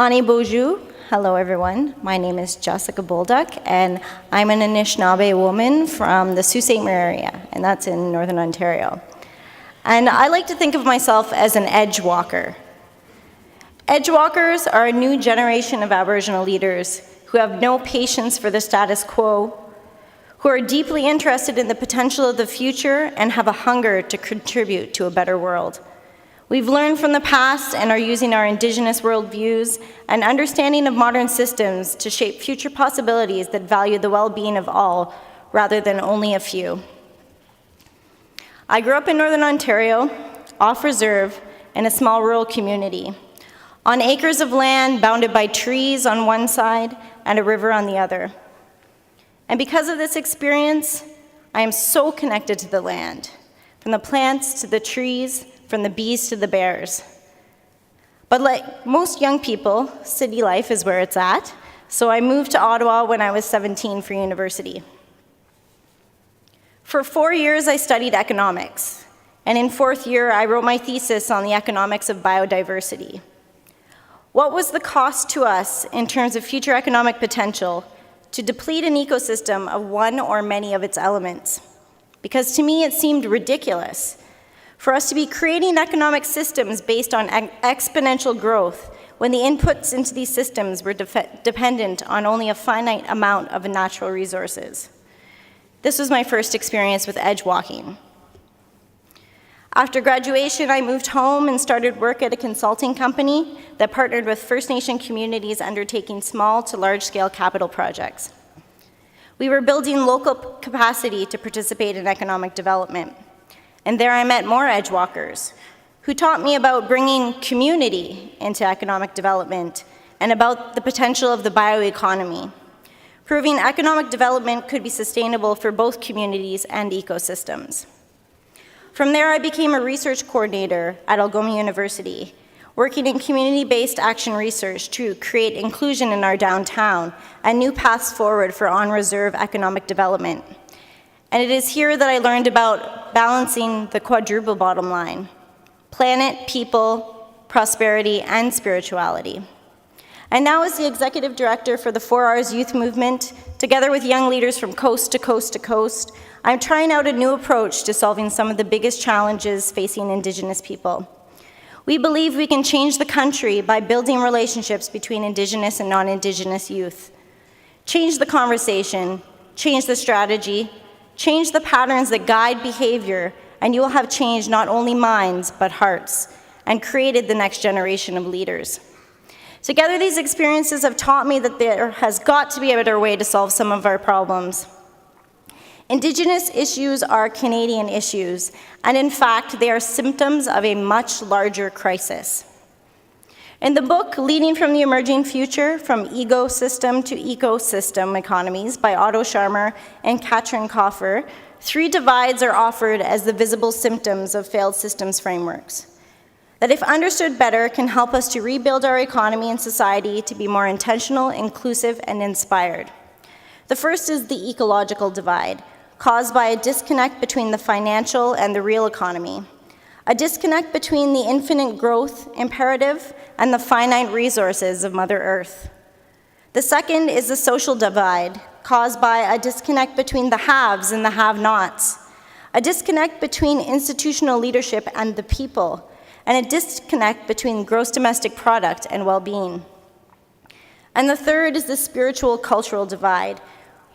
Ani Bonjour. Hello, everyone. My name is Jessica Bolduc, and I'm an Anishinaabe woman from the Sault Ste. Marie area, and that's in Northern Ontario. And I like to think of myself as an Edgewalker. Edgewalkers are a new generation of Aboriginal leaders who have no patience for the status quo, who are deeply interested in the potential of the future and have a hunger to contribute to a better world. We've learned from the past and are using our Indigenous worldviews and understanding of modern systems to shape future possibilities that value the well-being of all rather than only a few. I grew up in Northern Ontario, off reserve, in a small rural community, on acres of land bounded by trees on one side and a river on the other. And because of this experience, I am so connected to the land, from the plants to the trees, from the bees to the bears. But like most young people, city life is where it's at, so I moved to Ottawa when I was 17 for university. For 4 years, I studied economics, and in fourth year, I wrote my thesis on the economics of biodiversity. What was the cost to us in terms of future economic potential to deplete an ecosystem of one or many of its elements? Because to me, it seemed ridiculous for us to be creating economic systems based on exponential growth when the inputs into these systems were dependent on only a finite amount of natural resources. This was my first experience with edge walking. After graduation, I moved home and started work at a consulting company that partnered with First Nation communities undertaking small to large-scale capital projects. We were building local capacity to participate in economic development. And there I met more Edgewalkers who taught me about bringing community into economic development and about the potential of the bioeconomy, proving economic development could be sustainable for both communities and ecosystems. From there, I became a research coordinator at Algoma University, working in community-based action research to create inclusion in our downtown and new paths forward for on-reserve economic development. And it is here that I learned about balancing the quadruple bottom line: planet, people, prosperity, and spirituality. And now as the executive director for the 4 R's youth movement, together with young leaders from coast to coast to coast, I'm trying out a new approach to solving some of the biggest challenges facing Indigenous people. We believe we can change the country by building relationships between Indigenous and non-Indigenous youth. Change the conversation, change the strategy, change the patterns that guide behavior, and you will have changed not only minds, but hearts, and created the next generation of leaders. Together, these experiences have taught me that there has got to be a better way to solve some of our problems. Indigenous issues are Canadian issues, and in fact, they are symptoms of a much larger crisis. In the book, Leading from the Emerging Future, From Ecosystem to Ecosystem Economies by Otto Scharmer and Katrin Koffer, 3 divides are offered as the visible symptoms of failed systems frameworks that, if understood better, can help us to rebuild our economy and society to be more intentional, inclusive, and inspired. The first is the ecological divide, caused by a disconnect between the financial and the real economy, a disconnect between the infinite growth imperative and the finite resources of Mother Earth. The second is the social divide, caused by a disconnect between the haves and the have-nots, a disconnect between institutional leadership and the people, and a disconnect between gross domestic product and well-being. And the third is the spiritual cultural divide,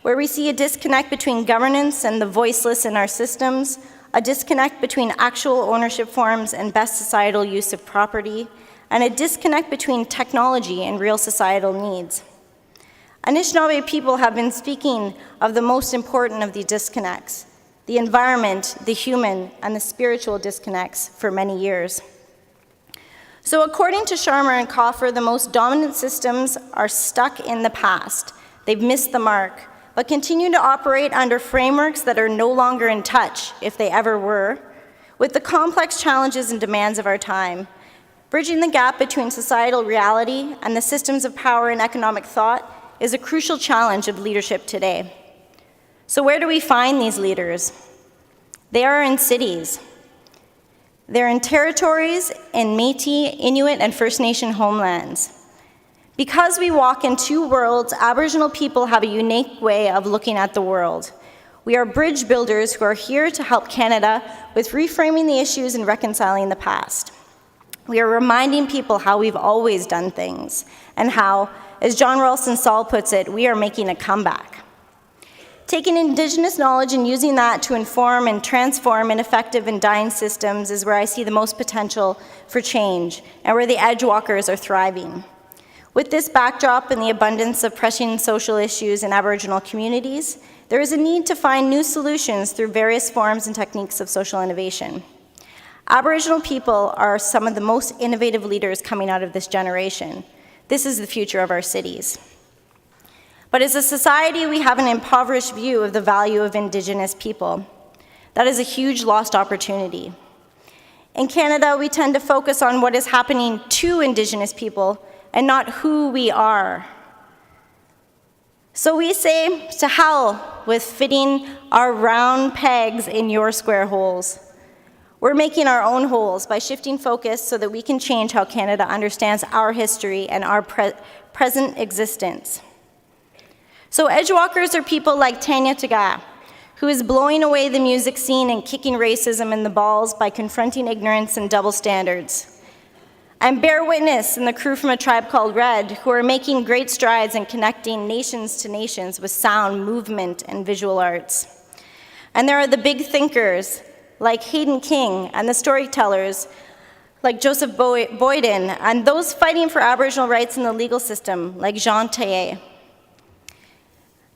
where we see a disconnect between governance and the voiceless in our systems, a disconnect between actual ownership forms and best societal use of property, and a disconnect between technology and real societal needs. Anishinaabe people have been speaking of the most important of these disconnects: the environment, the human, and the spiritual disconnects for many years. So according to Scharmer and Koffer, the most dominant systems are stuck in the past. They've missed the mark, but continue to operate under frameworks that are no longer in touch, if they ever were, with the complex challenges and demands of our time. Bridging the gap between societal reality and the systems of power and economic thought is a crucial challenge of leadership today. So where do we find these leaders? They are in cities. They're in territories in Métis, Inuit, and First Nation homelands. Because we walk in two worlds, Aboriginal people have a unique way of looking at the world. We are bridge builders who are here to help Canada with reframing the issues and reconciling the past. We are reminding people how we've always done things and how, as John Ralston Saul puts it, we are making a comeback. Taking Indigenous knowledge and using that to inform and transform ineffective and dying systems is where I see the most potential for change and where the Edgewalkers are thriving. With this backdrop and the abundance of pressing social issues in Aboriginal communities, there is a need to find new solutions through various forms and techniques of social innovation. Aboriginal people are some of the most innovative leaders coming out of this generation. This is the future of our cities. But as a society, we have an impoverished view of the value of Indigenous people. That is a huge lost opportunity. In Canada, we tend to focus on what is happening to Indigenous people and not who we are. So we say, to hell with fitting our round pegs in your square holes. We're making our own holes by shifting focus so that we can change how Canada understands our history and our present existence. So Edgewalkers are people like Tanya Taga, who is blowing away the music scene and kicking racism in the balls by confronting ignorance and double standards. I'm Bear Witness and the crew from A Tribe Called Red, who are making great strides in connecting nations to nations with sound, movement, and visual arts. And there are the big thinkers, like Hayden King, and the storytellers, like Joseph Boyden, and those fighting for Aboriginal rights in the legal system, like Jean Taillet.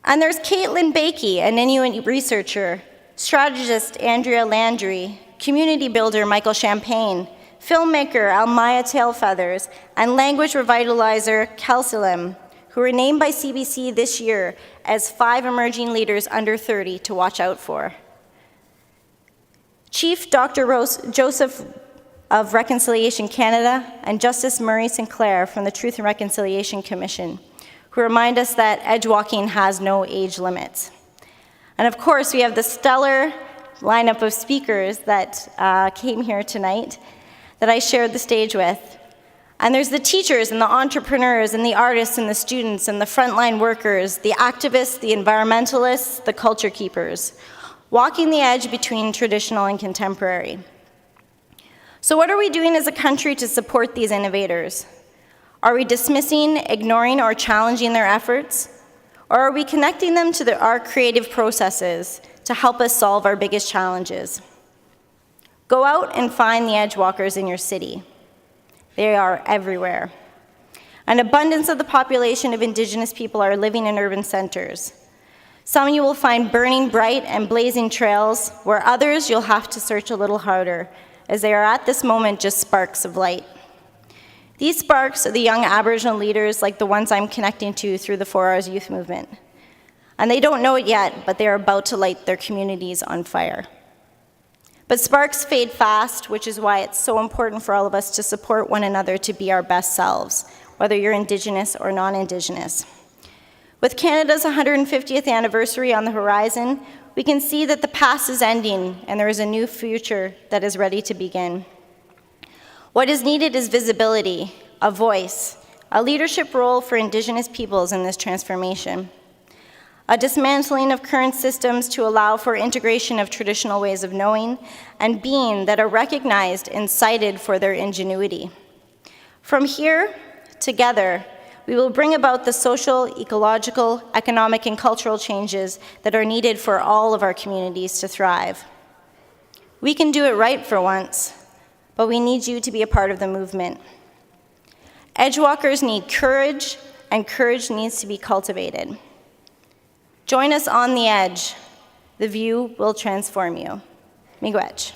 And there's Caitlin Bakey, an Inuit researcher, strategist Andrea Landry, community builder Michael Champagne, filmmaker Almaya Tailfeathers, and language revitalizer Kelsilim, who were named by CBC this year as 5 emerging leaders under 30 to watch out for. Chief Dr. Joseph of Reconciliation Canada and Justice Murray Sinclair from the Truth and Reconciliation Commission, who remind us that edgewalking has no age limits. And of course, we have the stellar lineup of speakers that came here tonight that I shared the stage with. And there's the teachers and the entrepreneurs and the artists and the students and the frontline workers, the activists, the environmentalists, the culture keepers, walking the edge between traditional and contemporary. So what are we doing as a country to support these innovators? Are we dismissing, ignoring, or challenging their efforts? Or are we connecting them to our creative processes to help us solve our biggest challenges? Go out and find the Edgewalkers in your city. They are everywhere. An abundance of the population of Indigenous people are living in urban centers. Some you will find burning bright and blazing trails, where others you'll have to search a little harder, as they are at this moment just sparks of light. These sparks are the young Aboriginal leaders like the ones I'm connecting to through the 4 Hours Youth Movement. And they don't know it yet, but they are about to light their communities on fire. But sparks fade fast, which is why it's so important for all of us to support one another to be our best selves, whether you're Indigenous or non-Indigenous. With Canada's 150th anniversary on the horizon, we can see that the past is ending and there is a new future that is ready to begin. What is needed is visibility, a voice, a leadership role for Indigenous peoples in this transformation, a dismantling of current systems to allow for integration of traditional ways of knowing and being that are recognized and cited for their ingenuity. From here, together, we will bring about the social, ecological, economic, and cultural changes that are needed for all of our communities to thrive. We can do it right for once, but we need you to be a part of the movement. Edgewalkers need courage, and courage needs to be cultivated. Join us on the edge. The view will transform you. Miigwech.